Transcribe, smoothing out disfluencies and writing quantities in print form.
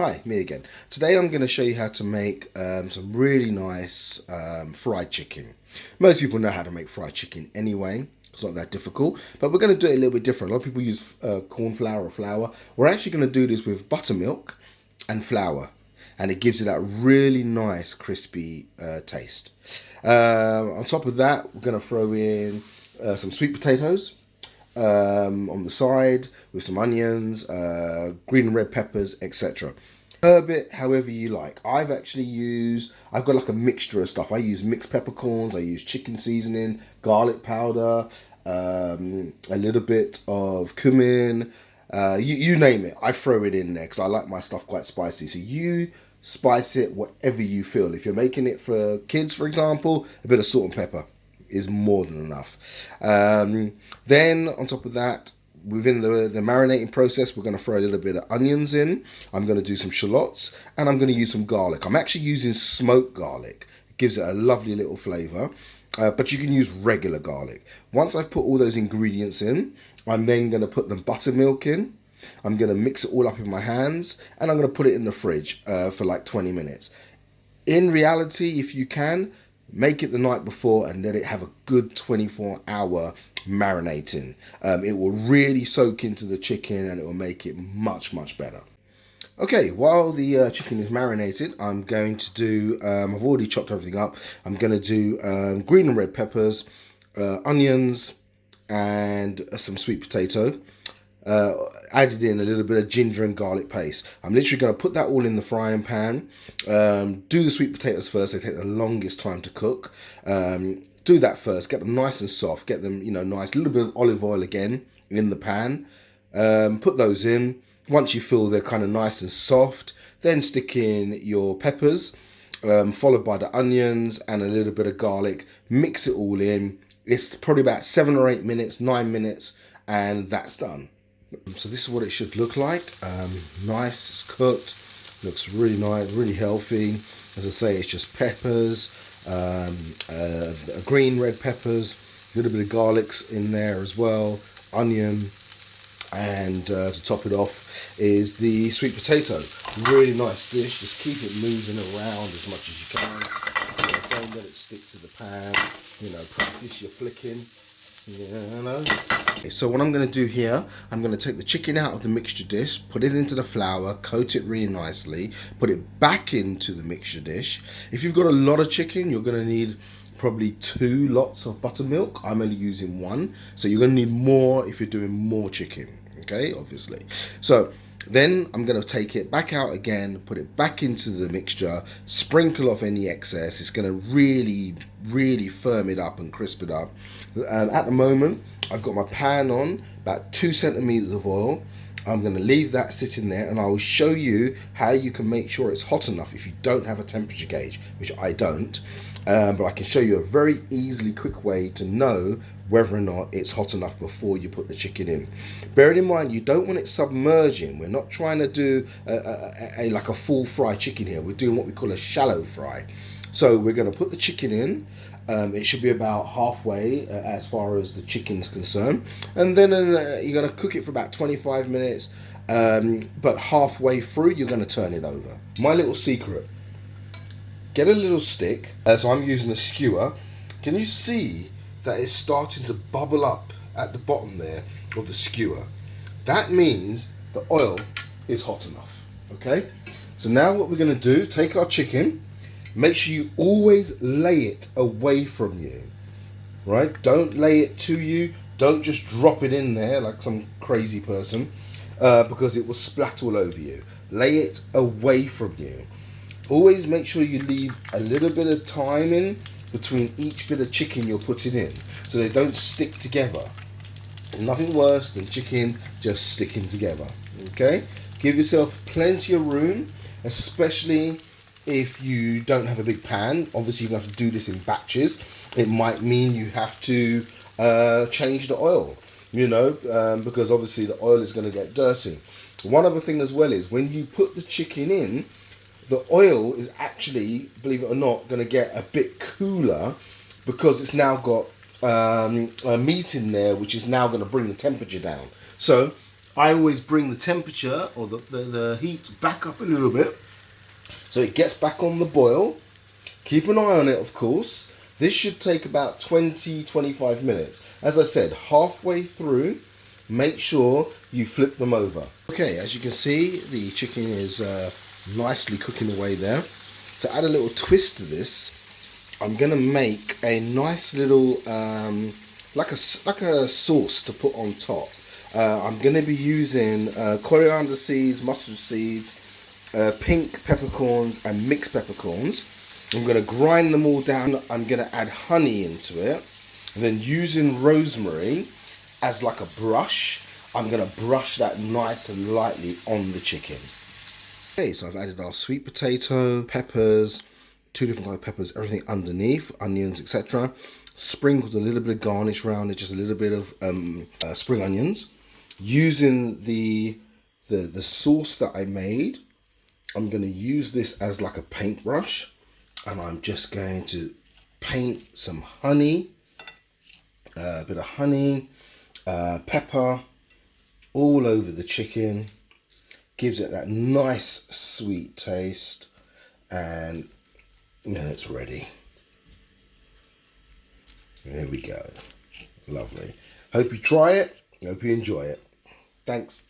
Hi, me again. Today I'm going to show you how to make some really nice fried chicken. Most people know how to make fried chicken anyway. It's not that difficult, but we're going to do it a little bit different. A lot of people use corn flour or flour. We're actually going to do this with buttermilk and flour, and it gives it that really nice crispy taste. On top of that, we're going to throw in some sweet potatoes on the side with some onions, green and red peppers, etc. Herb it however you like. I've got like a mixture of stuff. I use mixed peppercorns, I use chicken seasoning, garlic powder, a little bit of cumin, you name it. I throw it in there because I like my stuff quite spicy. So you spice it whatever you feel. If you're making it for kids, for example, a bit of salt and pepper is more than enough. Then on top of that, within the marinating process, we're going to throw a little bit of onions in. I'm going to do some shallots, and I'm going to use some garlic. I'm actually using smoked garlic. It gives it a lovely little flavour, but you can use regular garlic. Once I've put all those ingredients in, I'm then going to put the buttermilk in. I'm going to mix it all up in my hands, and I'm going to put it in the fridge for like 20 minutes. In reality, if you can, make it the night before and let it have a good 24-hour marinating. It will really soak into the chicken and it will make it much, much better. Okay, while the chicken is marinated, I'm going to do, I've already chopped everything up. I'm going to do green and red peppers, onions, and some sweet potato. Added in a little bit of ginger and garlic paste. I'm literally going to put that all in the frying pan. Do the sweet potatoes first. They take the longest time to cook. Do that first. Get them nice and soft. Get them, nice. A little bit of olive oil again in the pan. Put those in. Once you feel they're kind of nice and soft, then stick in your peppers, followed by the onions and a little bit of garlic. Mix it all in. It's probably about 7 or 8 minutes, 9 minutes, and that's done. So this is what it should look like. Nice, it's cooked, looks really nice, really healthy. As I say, it's just peppers, green, red peppers, a little bit of garlic in there as well, onion, and to top it off is the sweet potato. Really nice dish. Just keep it moving around as much as you can. Don't let it stick to the pan. Practice your flicking. Okay, so what I'm going to do here, I'm going to take the chicken out of the mixture dish, put it into the flour, coat it really nicely, put it back into the mixture dish. If you've got a lot of chicken, you're going to need probably 2 lots of buttermilk. I'm only using 1, so you're going to need more if you're doing more chicken, okay, obviously. So then I'm going to take it back out again, put it back into the mixture, sprinkle off any excess. It's going to really, really firm it up and crisp it up. At the moment, I've got my pan on, about 2 centimeters of oil. I'm going to leave that sitting there, and I will show you how you can make sure it's hot enough if you don't have a temperature gauge, which I don't. But I can show you a very easily quick way to know whether or not it's hot enough before you put the chicken in. Bearing in mind, you don't want it submerging. We're not trying to do like a full fry chicken here. We're doing what we call a shallow fry. So we're going to put the chicken in. It should be about halfway as far as the chicken's concerned. And then you're going to cook it for about 25 minutes. But halfway through, you're going to turn it over. My little secret. Get a little stick. So I'm using a skewer. Can you see that it's starting to bubble up at the bottom there of the skewer? That means the oil is hot enough. Okay? So now what we're going to do, take our chicken. Make sure you always lay it away from you, right? Don't lay it to you. Don't just drop it in there like some crazy person because it will splat all over you. Lay it away from you. Always make sure you leave a little bit of time in between each bit of chicken you're putting in so they don't stick together. Nothing worse than chicken just sticking together, okay? Give yourself plenty of room, especially if you don't have a big pan. Obviously, you're going to have to do this in batches. It might mean you have to change the oil, because obviously the oil is going to get dirty. One other thing as well is when you put the chicken in, the oil is actually, believe it or not, going to get a bit cooler because it's now got meat in there, which is now going to bring the temperature down. So I always bring the temperature or the heat back up a little bit so it gets back on the boil. Keep an eye on it, of course. This should take about 20-25 minutes. As I said, halfway through, make sure you flip them over. Okay, as you can see, the chicken is nicely cooking away there. To add a little twist to this, I'm gonna make a nice little like a sauce to put on top. I'm gonna be using coriander seeds, mustard seeds, pink peppercorns and mixed peppercorns. I'm going to grind them all down. I'm going to add honey into it. And then using rosemary as like a brush, I'm going to brush that nice and lightly on the chicken. Okay, so I've added our sweet potato, peppers, 2 different kinds of peppers, everything underneath, onions, etc. Sprinkled a little bit of garnish around it, just a little bit of spring onions. Using the sauce that I made, I'm going to use this as like a paintbrush. And I'm just going to paint some honey, a bit of honey, pepper, all over the chicken. Gives it that nice sweet taste, and then it's ready. There we go. Lovely. Hope you try it. Hope you enjoy it. Thanks.